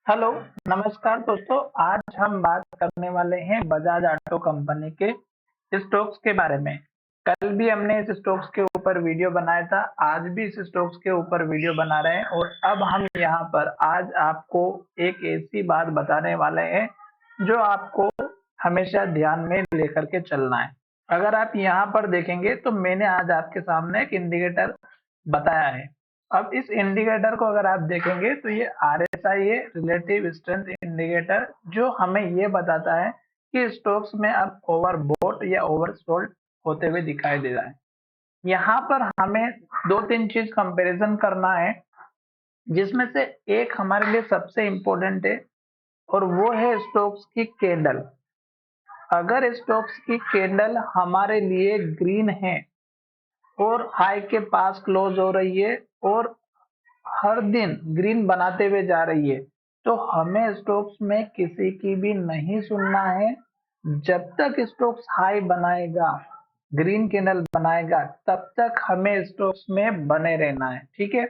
Hello, नमस्कार दोस्तों। आज हम बात करने वाले हैं बजाज ऑटो कंपनी के स्टॉक्स के बारे में। कल भी हमने इस स्टॉक्स के ऊपर वीडियो बनाया था, आज भी इस स्टॉक्स के ऊपर वीडियो बना रहे हैं और अब हम यहाँ पर आज आपको एक ऐसी बात बताने वाले हैं जो आपको हमेशा ध्यान में लेकर के चलना है। अगर आप यहाँ पर देखेंगे तो मैंने आज आपके सामने एक इंडिकेटर बताया है। अब इस इंडिकेटर को अगर आप देखेंगे तो ये आरएसआई है, रिलेटिव स्ट्रेंथ इंडिकेटर, जो हमें ये बताता है कि स्टॉक्स में अब ओवरबॉट या ओवरसोल्ड होते हुए दिखाई दे रहा है। यहाँ पर हमें दो तीन चीज कंपैरिजन करना है, जिसमें से एक हमारे लिए सबसे इम्पोर्टेंट है और वो है स्टॉक्स की कैंडल। अगर स्टॉक्स की कैंडल हमारे लिए ग्रीन है और हाई के पास क्लोज हो रही है और हर दिन ग्रीन बनाते हुए जा रही है, तो हमें स्टॉक्स में किसी की भी नहीं सुनना है। जब तक स्टॉक्स हाई बनाएगा, ग्रीन कैंडल बनाएगा, तब तक हमें स्टॉक्स में बने रहना है। ठीक है,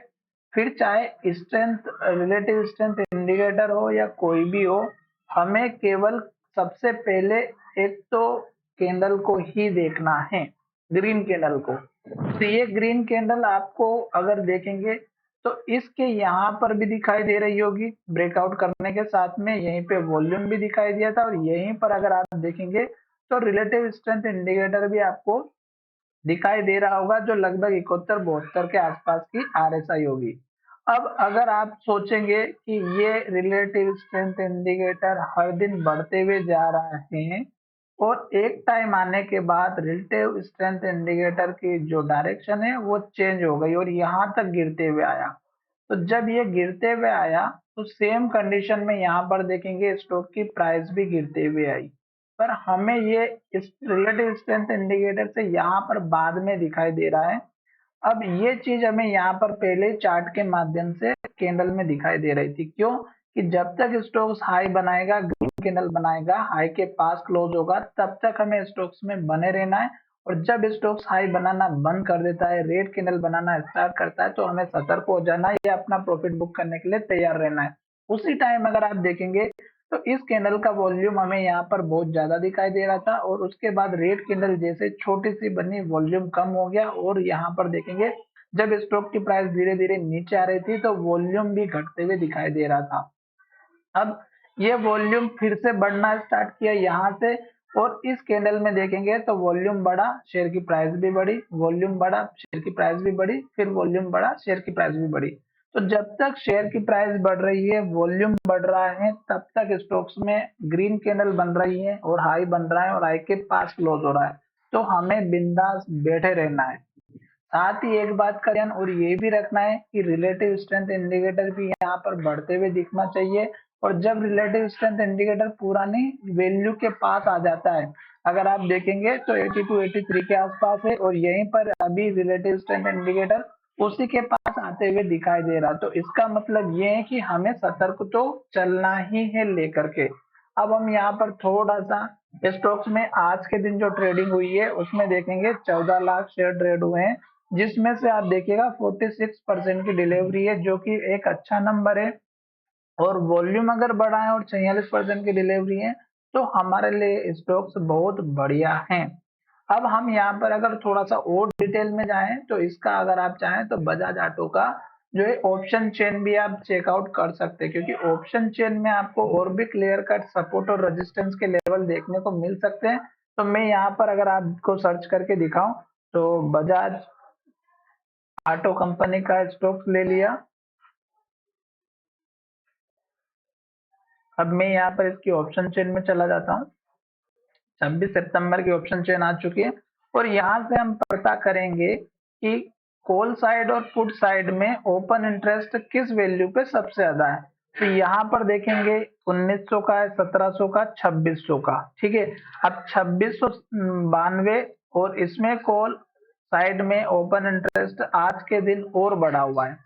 फिर चाहे स्ट्रेंथ, रिलेटिव स्ट्रेंथ इंडिकेटर हो या कोई भी हो, हमें केवल सबसे पहले एक तो कैंडल को ही देखना है, ग्रीन कैंडल को। तो ये ग्रीन कैंडल आपको अगर देखेंगे तो इसके यहाँ पर भी दिखाई दे रही होगी, ब्रेकआउट करने के साथ में यहीं पे वॉल्यूम भी दिखाई दिया था और यहीं पर अगर आप देखेंगे तो रिलेटिव स्ट्रेंथ इंडिकेटर भी आपको दिखाई दे रहा होगा, जो लगभग 71-72 के आसपास की आरएसआई होगी। अब अगर आप सोचेंगे कि ये रिलेटिव स्ट्रेंथ इंडिकेटर हर दिन बढ़ते हुए जा रहा है और एक टाइम आने के बाद रिलेटिव स्ट्रेंथ इंडिकेटर की जो डायरेक्शन है वो चेंज हो गई और यहाँ तक गिरते हुए आया, तो जब ये गिरते हुए आया तो सेम कंडीशन में यहाँ पर देखेंगे स्टॉक की प्राइस भी गिरते हुए आई। पर हमें ये इस रिलेटिव स्ट्रेंथ इंडिकेटर से यहाँ पर बाद में दिखाई दे रहा है। अब ये चीज हमें यहाँ पर पहले चार्ट के माध्यम से कैंडल में दिखाई दे रही थी। क्यों? कि जब तक स्टॉक्स हाई बनाएगा, ग्रीन कैंडल बनाएगा, हाई के पास क्लोज होगा, तब तक हमें स्टॉक्स में बने रहना है। और जब स्टॉक्स हाई बनाना बंद कर देता है, रेड कैंडल बनाना स्टार्ट करता है, तो हमें सतर्क हो जाना है या अपना प्रॉफिट बुक करने के लिए तैयार रहना है। उसी टाइम अगर आप देखेंगे तो इस कैंडल का वॉल्यूम हमें यहाँ पर बहुत ज्यादा दिखाई दे रहा था और उसके बाद रेड कैंडल जैसे छोटी सी बनी, वॉल्यूम कम हो गया और यहाँ पर देखेंगे जब स्टॉक की प्राइस धीरे धीरे नीचे आ रही थी तो वॉल्यूम भी घटते हुए दिखाई दे रहा था। अब ये वॉल्यूम फिर से बढ़ना स्टार्ट किया यहाँ से और इस कैंडल में देखेंगे तो वॉल्यूम बढ़ा, शेयर की प्राइस भी बढ़ी, वॉल्यूम बढ़ा, शेयर की प्राइस भी बढ़ी, फिर वॉल्यूम बढ़ा, शेयर की प्राइस भी बढ़ी। तो जब तक शेयर की प्राइस बढ़ रही है, वॉल्यूम बढ़ रहा है, तब तक स्टॉक्स में ग्रीन कैंडल बन रही है और हाई बन रहा है और हाई के पास क्लोज हो रहा है, तो हमें बिंदास बैठे रहना है। साथ ही एक बात का ध्यान और ये भी रखना है कि रिलेटिव स्ट्रेंथ इंडिकेटर भी यहाँ पर बढ़ते हुए दिखना चाहिए। और जब रिलेटिव स्ट्रेंथ इंडिकेटर पुरानी वैल्यू के पास आ जाता है, अगर आप देखेंगे तो 82-83 के आसपास है और यहीं पर अभी रिलेटिव स्ट्रेंथ इंडिकेटर उसी के पास आते हुए दिखाई दे रहा, तो इसका मतलब ये है कि हमें सतर्क तो चलना ही है लेकर के। अब हम यहाँ पर थोड़ा सा स्टॉक्स में आज के दिन जो ट्रेडिंग हुई है उसमें देखेंगे, 14 लाख शेयर ट्रेड हुए हैं, जिसमें से आप देखिएगा 46% की डिलीवरी है, जो कि एक अच्छा नंबर है। और वॉल्यूम अगर बढ़ा है और 46% की डिलीवरी है, तो हमारे लिए स्टॉक्स बहुत बढ़िया हैं। अब हम यहाँ पर अगर थोड़ा सा और डिटेल में जाएं तो इसका अगर आप चाहें तो बजाज ऑटो का जो है ऑप्शन चेन भी आप चेकआउट कर सकते हैं, क्योंकि ऑप्शन चेन में आपको और भी क्लियर कट सपोर्ट और रेजिस्टेंस के लेवल देखने को मिल सकते हैं। तो मैं यहाँ पर अगर आपको सर्च करके दिखाऊं तो बजाज ऑटो कंपनी का स्टॉक्स ले लिया। अब मैं यहाँ पर इसकी ऑप्शन चेन में चला जाता हूँ। 26 सितंबर की ऑप्शन चेन आ चुकी है और यहाँ से हम पता करेंगे कि कॉल साइड और पुट साइड में ओपन इंटरेस्ट किस वैल्यू पे सबसे ज्यादा है। तो यहाँ पर देखेंगे 1900 का है, 1700 का, 2600 का। ठीक है, अब 2692 और इसमें कॉल साइड में ओपन इंटरेस्ट आज के दिन और बढ़ा हुआ है,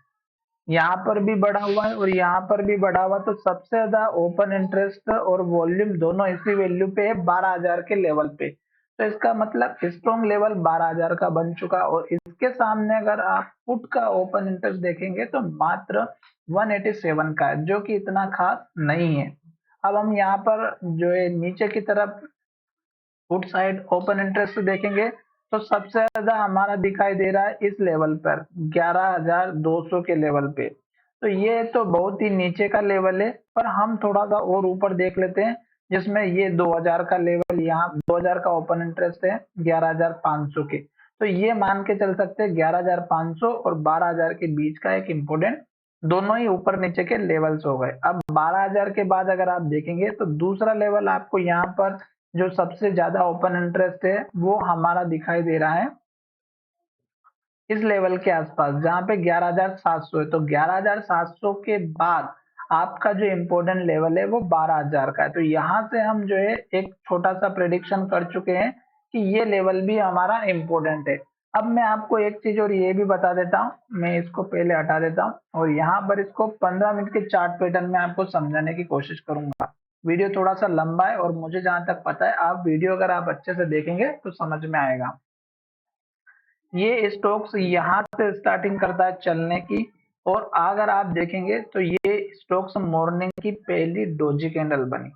यहाँ पर भी बढ़ा हुआ है और यहाँ पर भी बढ़ा हुआ, तो सबसे ज्यादा ओपन इंटरेस्ट और वॉल्यूम दोनों इसी वैल्यू पे है, 12,000 के लेवल पे। तो इसका मतलब स्ट्रॉन्ग लेवल 12,000 का बन चुका और इसके सामने अगर आप पुट का ओपन इंटरेस्ट देखेंगे तो मात्र 187 का है, जो कि इतना खास नहीं है। अब हम यहाँ पर जो है नीचे की तरफ पुट साइड ओपन इंटरेस्ट देखेंगे तो सबसे ज्यादा हमारा दिखाई दे रहा है इस लेवल पर 11,200 के लेवल पे। तो ये तो बहुत ही नीचे का लेवल है, पर हम थोड़ा सा और ऊपर देख लेते हैं जिसमें ये 2000 का लेवल, यहाँ 2000 का ओपन इंटरेस्ट है 11,500 के। तो ये मान के चल सकते हैं 11,500 और 12,000 के बीच का एक इम्पोर्टेंट, दोनों ही ऊपर नीचे के लेवल्स हो गए। अब 12,000 के बाद अगर आप देखेंगे तो दूसरा लेवल आपको यहाँ पर जो सबसे ज्यादा ओपन इंटरेस्ट है वो हमारा दिखाई दे रहा है इस लेवल के आसपास, जहां पे 11,700 है। तो 11,700 के बाद आपका जो इम्पोर्टेंट लेवल है वो 12,000 का है। तो यहाँ से हम जो है एक छोटा सा प्रेडिक्शन कर चुके हैं कि ये लेवल भी हमारा इम्पोर्टेंट है। अब मैं आपको एक चीज और ये भी बता देता हूँ, मैं इसको पहले हटा देता हूँ और यहाँ पर इसको 15 मिनट के चार्ट पैटर्न में आपको समझाने की कोशिश करूंगा। वीडियो थोड़ा सा लंबा है और मुझे जहां तक पता है आप वीडियो अगर आप अच्छे से देखेंगे तो समझ में आएगा। ये स्टॉक्स यहाँ से स्टार्टिंग करता है चलने की और अगर आप देखेंगे तो ये स्टॉक्स मॉर्निंग की पहली डोजी कैंडल बनी।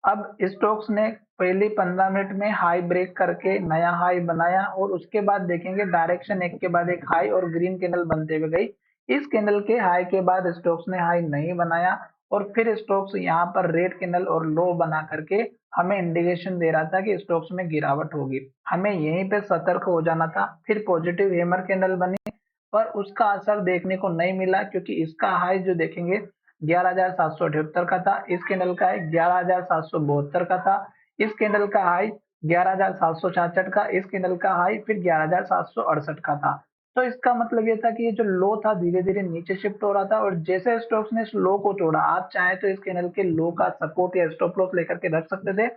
अब स्टॉक्स ने पहली 15 मिनट में हाई ब्रेक करके नया हाई बनाया और उसके बाद देखेंगे डायरेक्शन एक के बाद एक हाई और ग्रीन कैंडल बनते हुए गई। इस कैंडल के हाई के बाद स्टॉक्स ने हाई नहीं बनाया और फिर स्टॉक्स यहाँ पर रेड कैंडल और लो बना करके हमें इंडिकेशन दे रहा था कि स्टॉक्स में गिरावट होगी। हमें यहीं पे सतर्क हो जाना था। फिर पॉजिटिव हैमर कैंडल बनी पर उसका असर देखने को नहीं मिला क्योंकि इसका हाई जो देखेंगे 11,778 का था, इस कैंडल का हाई 11,772 का था, इस कैंडल का हाई 11,766 का, इस कैंडल का हाई फिर 11,768 का था। तो इसका मतलब ये था कि ये जो लो था धीरे धीरे नीचे शिफ्ट हो रहा था और जैसे स्टॉक्स ने इस लो को तोड़ा, आप चाहे तो इस कैंडल के लो का सपोर्ट या स्टॉप लॉस लेकर के रख सकते थे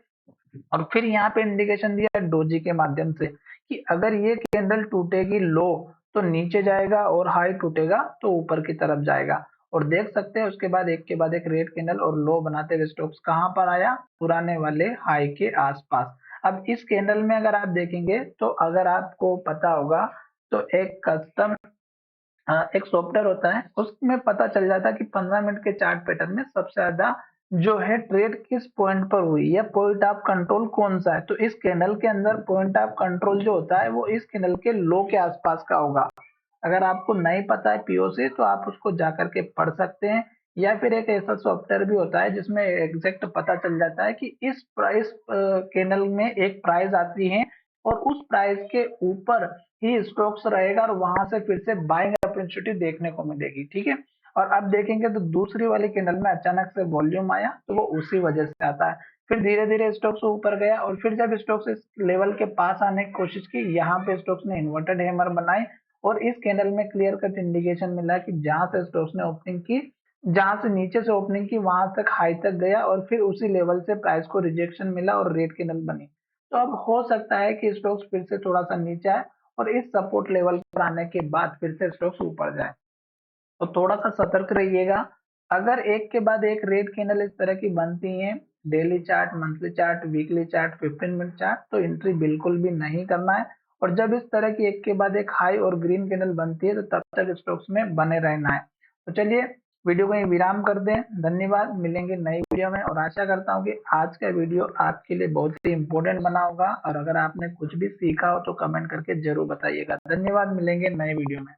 और फिर यहाँ पे इंडिकेशन दिया डोजी के माध्यम से कि अगर ये कैंडल टूटेगी लो तो नीचे जाएगा और हाई टूटेगा तो ऊपर की तरफ जाएगा। और देख सकते हैं उसके बाद एक रेड कैंडल और लो बनाते हुए स्टॉक्स कहाँ पर आया, पुराने वाले हाई के आसपास। अब इस कैंडल में अगर आप देखेंगे तो अगर आपको पता होगा तो एक कस्टम एक सॉफ्टवेयर होता है उसमें पता चल जाता है कि 15 मिनट के चार्ट पैटर्न में सबसे ज्यादा जो है ट्रेड किस पॉइंट पर हुई या पॉइंट ऑफ कंट्रोल कौन सा है। तो इस कैंडल के अंदर पॉइंट ऑफ कंट्रोल जो होता है वो इस कैंडल के लो के आसपास का होगा। अगर आपको नहीं पता है पीओसी तो आप उसको जाकर के पढ़ सकते हैं या फिर एक ऐसा सॉफ्टवेयर भी होता है जिसमें एग्जैक्ट पता चल जाता है कि इस प्राइस कैंडल में एक प्राइस आती है और उस प्राइस के ऊपर ही स्टॉक्स रहेगा और वहां से फिर से बाइंग अपॉर्चुनिटी देखने को मिलेगी। ठीक है। और अब देखेंगे तो दूसरी वाली कैंडल में अचानक से वॉल्यूम आया तो वो उसी वजह से आता है। फिर धीरे धीरे स्टॉक्स ऊपर गया और फिर जब स्टॉक्स इस लेवल के पास आने की कोशिश की, यहाँ पे स्टॉक्स ने इन्वर्टेड हैमर बनाई और इस कैंडल में क्लियर कट इंडिकेशन मिला कि जहां से स्टॉक्स ने ओपनिंग की, जहां से नीचे से ओपनिंग की वहां तक हाई तक गया और फिर उसी लेवल से प्राइस को रिजेक्शन मिला और रेड कैंडल बनी। तो अब हो सकता है कि स्टॉक्स फिर से थोड़ा सा नीचे आए और इस सपोर्ट लेवल पर आने के बाद फिर से स्टॉक्स ऊपर जाए। तो थोड़ा सा सतर्क रहिएगा। अगर एक के बाद एक रेड कैंडल इस तरह की बनती है, daily chart, monthly chart, weekly chart, 15 minute chart, तो एंट्री बिल्कुल भी नहीं करना है। और जब इस तरह की एक के बाद एक हाई और ग्रीन कैंडल बनती है तो तब तक स्टॉक्स में बने रहना है। तो चलिए वीडियो को यहीं विराम कर दें। धन्यवाद, मिलेंगे नई वीडियो में और आशा करता हूँ कि आज का वीडियो आपके लिए बहुत ही इंपॉर्टेंट बना होगा और अगर आपने कुछ भी सीखा हो तो कमेंट करके जरूर बताइएगा। धन्यवाद, मिलेंगे नए वीडियो में।